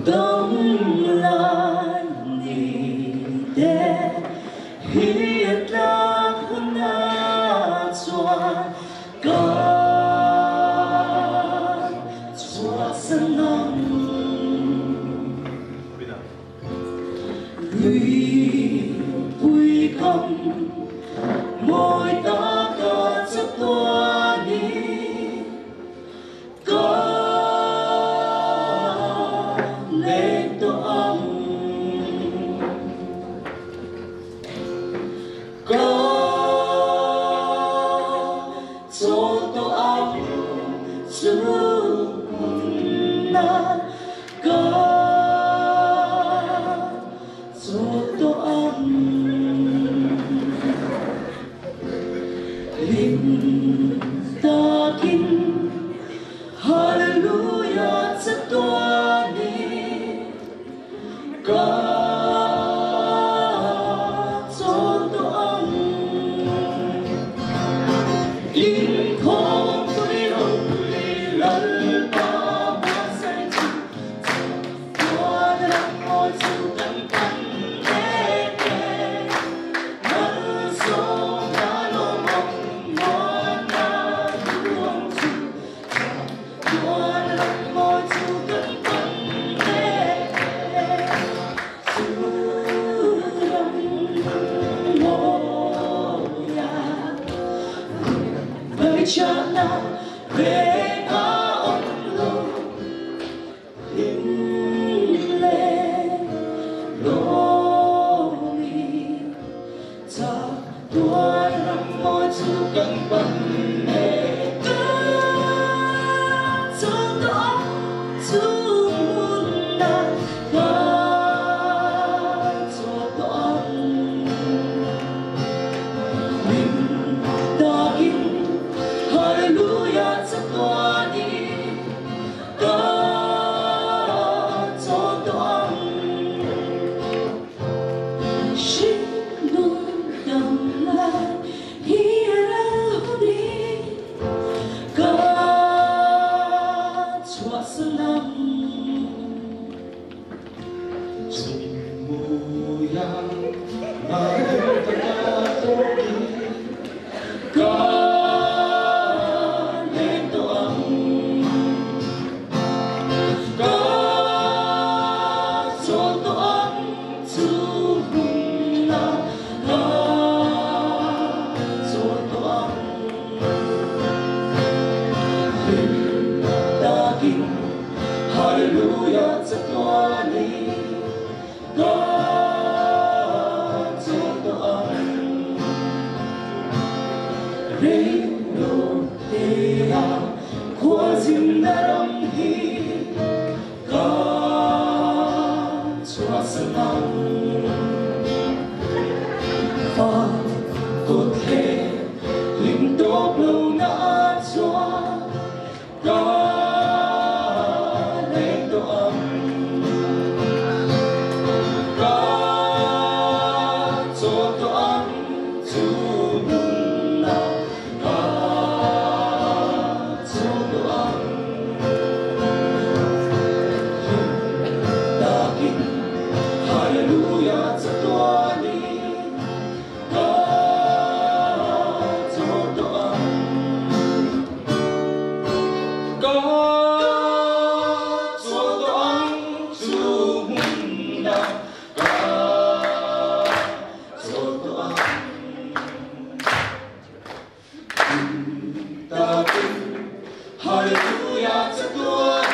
Đông lan ni de hiệt la na chua ca chua sân nam lui vui không môi ta ca chấp tua đi Hallelujah, chất tua đi ca cho tua ông in không tôi ông lần ta hoa say chữ tua đã ngồi chịu cánh cánh đê đê nắng sông đã nô mong mòn na buông chữ tua đã ngồi chịu cánh cánh đê đê chữ đông ngô ya với cha na về ông lô in lên lô mi cha tua nằm môi chữ cánh bắn nề cho đó chữ muôn na cho đó mình đã in Hallelujah, chất tua đi ca cho tua xin luôn đầm lại đi ca cho sân nam Sing moyang mahal ca lên tua ca cho tua chữ mừng na ca cho tua linh ta kinh Hallelujah, chất tua đi ca cho tua Reino Dea qua dìm đã đâm hi ca cho sân nam và có thể linh tốt lâu nã cho ca lên tổ âm ca cho tổ âm chú mừng na ca cho tổ âm ta kinh Hallelujah, chất tua đi ca cho tổ âm ca cho tổ âm chú mừng na ca cho tổ âm ta kinh Hallelujah, chất tua